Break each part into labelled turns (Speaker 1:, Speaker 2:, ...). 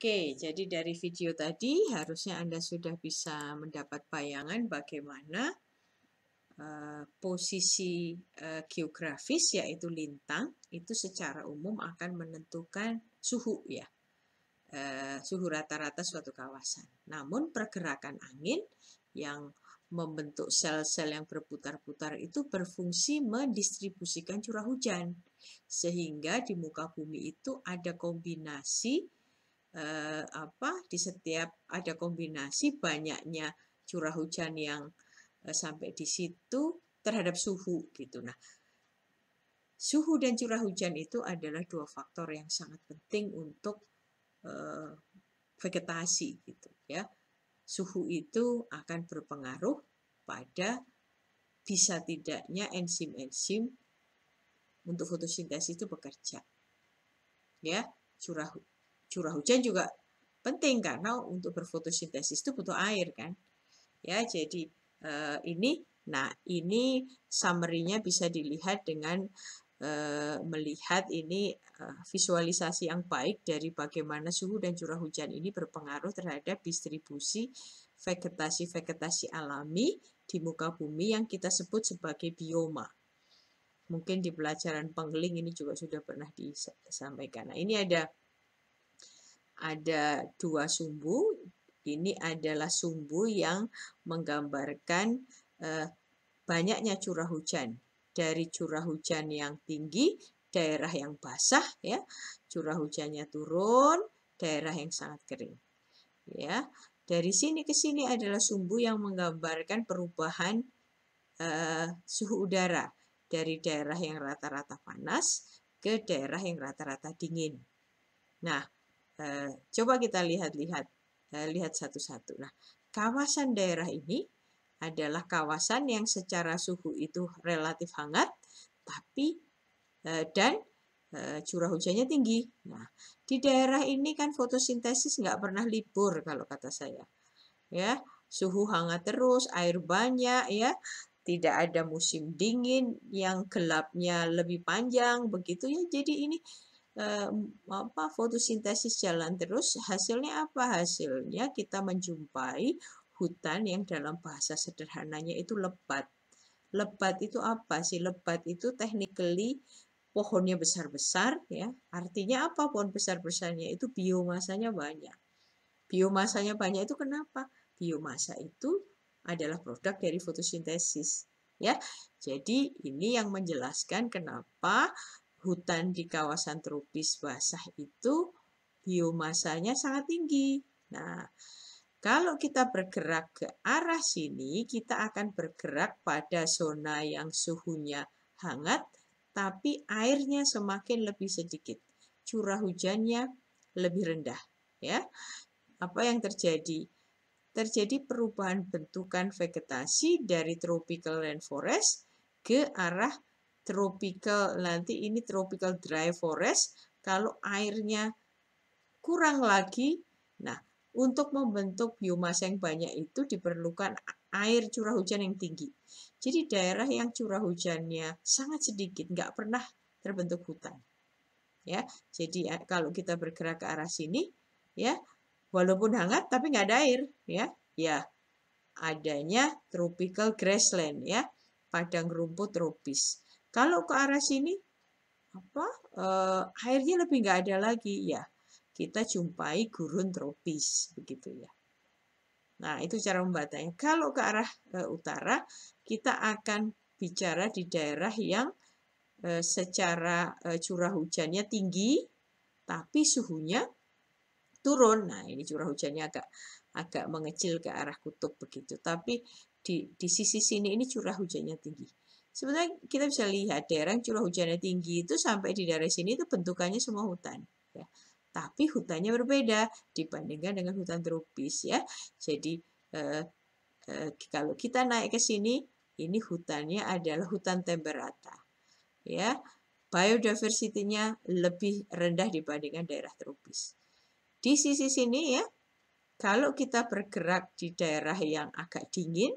Speaker 1: Oke, jadi dari video tadi harusnya Anda sudah bisa mendapat bayangan bagaimana posisi geografis yaitu lintang itu secara umum akan menentukan suhu ya, suhu rata-rata suatu kawasan. Namun pergerakan angin yang membentuk sel-sel yang berputar-putar itu berfungsi mendistribusikan curah hujan. Sehingga di muka bumi itu ada kombinasi di setiap ada kombinasi banyaknya curah hujan yang sampai di situ terhadap suhu gitu. Nah, suhu dan curah hujan itu adalah dua faktor yang sangat penting untuk vegetasi gitu ya. Suhu itu akan berpengaruh pada bisa tidaknya enzim-enzim untuk fotosintesis itu bekerja. Ya, curah hujan juga penting karena untuk berfotosintesis itu butuh air kan. Ya, jadi ini summary-nya bisa dilihat dengan melihat ini visualisasi yang baik dari bagaimana suhu dan curah hujan ini berpengaruh terhadap distribusi vegetasi-vegetasi alami di muka bumi yang kita sebut sebagai bioma. Mungkin di pelajaran pengling ini juga sudah pernah disampaikan. Nah, ini ada dua sumbu. Ini adalah sumbu yang menggambarkan banyaknya curah hujan. Dari curah hujan yang tinggi, daerah yang basah, ya, curah hujannya turun, daerah yang sangat kering. Ya, dari sini ke sini adalah sumbu yang menggambarkan perubahan suhu udara dari daerah yang rata-rata panas ke daerah yang rata-rata dingin. Nah, coba kita lihat satu-satu. Nah, kawasan daerah ini adalah kawasan yang secara suhu itu relatif hangat, tapi dan curah hujannya tinggi. Nah, di daerah ini kan fotosintesis nggak pernah libur kalau kata saya. Ya, suhu hangat terus, air banyak, ya, tidak ada musim dingin yang gelapnya lebih panjang, begitu ya. Jadi ini fotosintesis jalan terus, hasilnya apa? Hasilnya kita menjumpai hutan yang dalam bahasa sederhananya itu lebat. Lebat itu apa sih? Lebat itu technically pohonnya besar-besar ya. Artinya apa pohon besar-besarnya? Itu biomasanya banyak. Biomasanya banyak itu kenapa? Biomasa itu adalah produk dari fotosintesis ya. Jadi ini yang menjelaskan kenapa hutan di kawasan tropis basah itu biomasanya sangat tinggi. Nah, kalau kita bergerak ke arah sini, kita akan bergerak pada zona yang suhunya hangat, tapi airnya semakin lebih sedikit. Curah hujannya lebih rendah. Ya, apa yang terjadi? Terjadi perubahan bentukan vegetasi dari tropical rainforest ke arah tropical, nanti ini tropical dry forest. Kalau airnya kurang lagi, nah, untuk membentuk biomasa yang banyak itu diperlukan air curah hujan yang tinggi. Jadi daerah yang curah hujannya sangat sedikit, nggak pernah terbentuk hutan. Ya, jadi kalau kita bergerak ke arah sini, ya, walaupun hangat tapi nggak ada air, ya, adanya tropical grassland, ya, padang rumput tropis. Kalau ke arah sini, airnya lebih nggak ada lagi, ya, kita jumpai gurun tropis, begitu ya. Nah, itu cara membatanya. Kalau ke arah utara, kita akan bicara di daerah yang secara curah hujannya tinggi, tapi suhunya turun. Nah, ini curah hujannya agak mengecil ke arah kutub begitu. Tapi di sisi sini ini curah hujannya tinggi. Sebenarnya kita bisa lihat daerah yang curah hujannya tinggi itu sampai di daerah sini itu bentukannya semua hutan. Ya. Tapi hutannya berbeda dibandingkan dengan hutan tropis ya. Jadi kalau kita naik ke sini, ini hutannya adalah hutan temperata. Ya, biodiversity-nya lebih rendah dibandingkan daerah tropis. Di sisi sini ya, kalau kita bergerak di daerah yang agak dingin,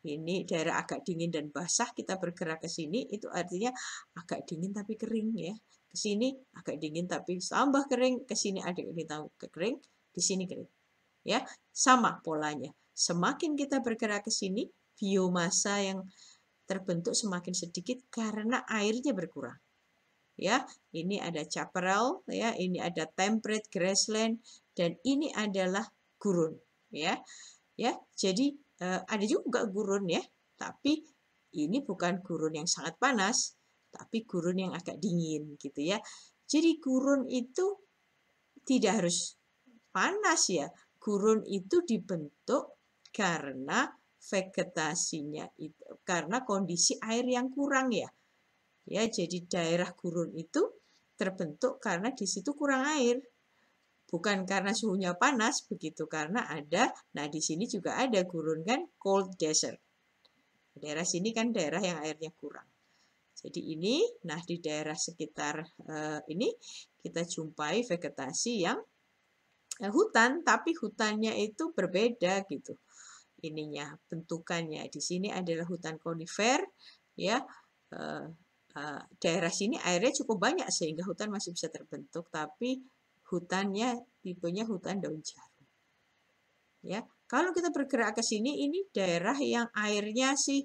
Speaker 1: ini daerah agak dingin dan basah, kita bergerak ke sini, itu artinya agak dingin tapi kering ya. Ke sini agak dingin tapi tambah kering, ke sini agak dingin tambah kering, di sini kering. Ya, sama polanya. Semakin kita bergerak ke sini, biomasa yang terbentuk semakin sedikit karena airnya berkurang. Ya, ini ada chaparral, ya, ini ada temperate grassland, dan ini adalah gurun, ya. Ya, jadi ada juga gurun ya, tapi ini bukan gurun yang sangat panas, tapi gurun yang agak dingin gitu ya. Jadi gurun itu tidak harus panas ya. Gurun itu dibentuk karena vegetasinya itu, karena kondisi air yang kurang ya. Ya, jadi daerah gurun itu terbentuk karena di situ kurang air. Bukan karena suhunya panas begitu, karena ada, nah di sini juga ada gurun kan, cold desert. Daerah sini kan daerah yang airnya kurang. Jadi ini, nah di daerah sekitar ini kita jumpai vegetasi yang hutan, tapi hutannya itu berbeda gitu. Ininya bentukannya di sini adalah hutan konifer, ya. Daerah sini airnya cukup banyak sehingga hutan masih bisa terbentuk, tapi hutannya tipenya hutan daun jarum. Ya, kalau kita bergerak ke sini, ini daerah yang airnya sih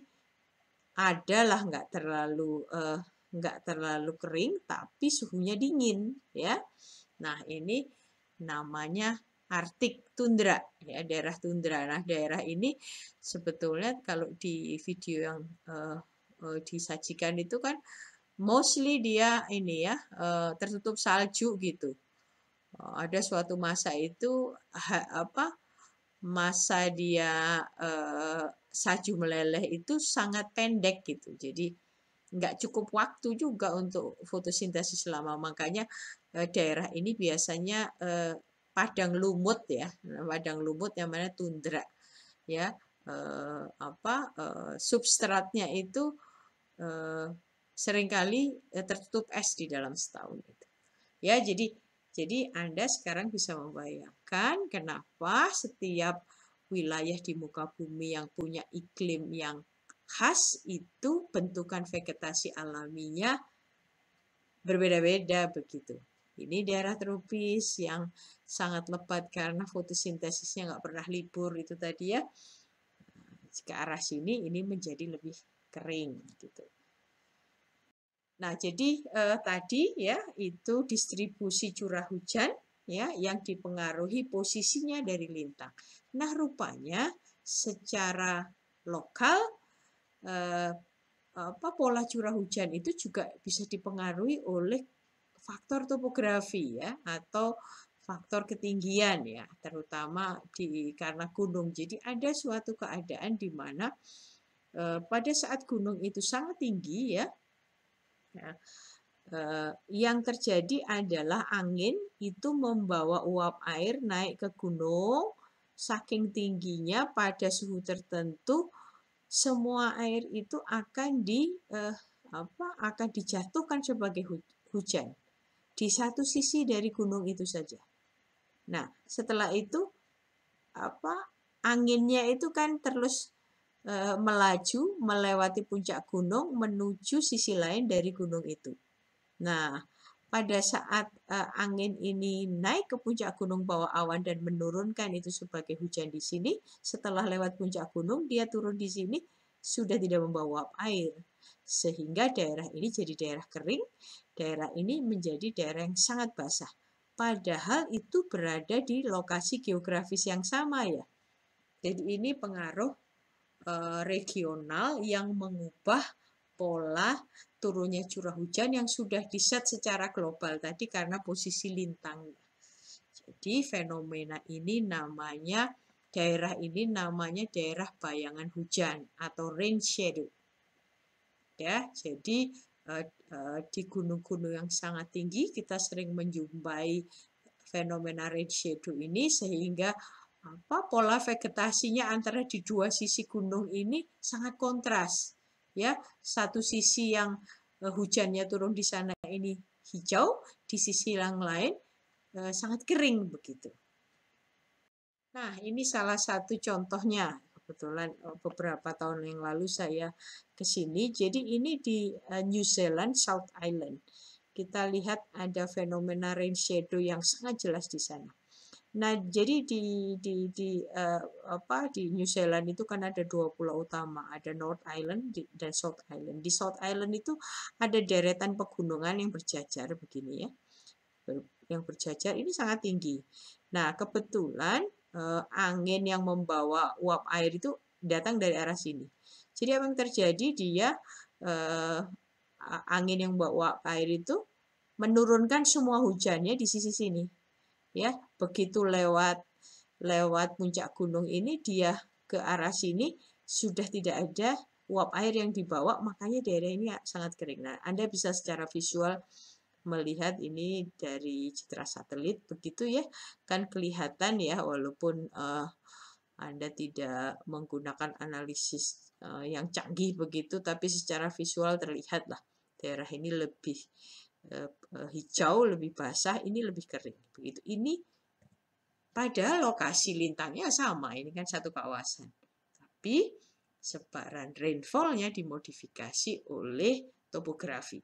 Speaker 1: ada lah, nggak terlalu kering, tapi suhunya dingin, ya. Nah, ini namanya Arctic tundra, ya, daerah tundra. Nah, daerah ini sebetulnya kalau di video yang disajikan itu kan mostly dia ini ya tertutup salju gitu. Ada suatu masa itu masa dia salju meleleh itu sangat pendek gitu. Jadi nggak cukup waktu juga untuk fotosintesis lama. Makanya daerah ini biasanya padang lumut ya, padang lumut yang mana tundra ya. Substratnya itu seringkali tertutup es di dalam setahun itu. Ya, jadi Anda sekarang bisa membayangkan kenapa setiap wilayah di muka bumi yang punya iklim yang khas itu bentukan vegetasi alaminya berbeda-beda begitu. Ini daerah tropis yang sangat lebat karena fotosintesisnya nggak pernah libur itu tadi ya. Ke arah sini ini menjadi lebih kering gitu. Nah, jadi tadi ya itu distribusi curah hujan ya yang dipengaruhi posisinya dari lintang. Nah, rupanya secara lokal pola curah hujan itu juga bisa dipengaruhi oleh faktor topografi ya atau faktor ketinggian ya, terutama karena gunung. Jadi ada suatu keadaan di mana pada saat gunung itu sangat tinggi ya. Nah, yang terjadi adalah angin itu membawa uap air naik ke gunung, saking tingginya pada suhu tertentu, semua air itu akan dijatuhkan sebagai hujan di satu sisi dari gunung itu saja. Nah, setelah itu anginnya itu kan terus melaju melewati puncak gunung menuju sisi lain dari gunung itu. Nah, pada saat angin ini naik ke puncak gunung bawah awan dan menurunkan itu sebagai hujan di sini, setelah lewat puncak gunung, dia turun di sini, sudah tidak membawa air. Sehingga daerah ini jadi daerah kering, daerah ini menjadi daerah yang sangat basah. Padahal itu berada di lokasi geografis yang sama ya. Jadi ini pengaruh regional yang mengubah pola turunnya curah hujan yang sudah diset secara global tadi karena posisi lintang. Jadi fenomena ini namanya daerah bayangan hujan atau rain shadow. Ya, jadi di gunung-gunung yang sangat tinggi kita sering menjumpai fenomena rain shadow ini sehingga pola vegetasinya antara di dua sisi gunung ini sangat kontras. Ya, satu sisi yang hujannya turun di sana ini hijau, di sisi yang lain sangat kering begitu. Nah, ini salah satu contohnya. Kebetulan beberapa tahun yang lalu saya ke sini. Jadi ini di New Zealand, South Island. Kita lihat ada fenomena rain shadow yang sangat jelas di sana. Nah, jadi di New Zealand itu kan ada 2 pulau utama, ada North Island dan South Island. Di South Island itu ada deretan pegunungan yang berjajar begini ya, yang berjajar ini sangat tinggi. Nah, kebetulan angin yang membawa uap air itu datang dari arah sini. Jadi apa yang terjadi? Dia eh, angin yang membawa uap air itu menurunkan semua hujannya di sisi sini. Ya, begitu lewat lewat puncak gunung ini dia ke arah sini sudah tidak ada uap air yang dibawa, makanya daerah ini sangat kering. Nah, Anda bisa secara visual melihat ini dari citra satelit begitu ya, kan kelihatan ya walaupun Anda tidak menggunakan analisis yang canggih begitu, tapi secara visual terlihat lah daerah ini lebih hijau, lebih basah, ini lebih kering begitu. Ini padahal lokasi lintangnya sama, ini kan satu kawasan. Tapi sebaran rainfall-nya dimodifikasi oleh topografi.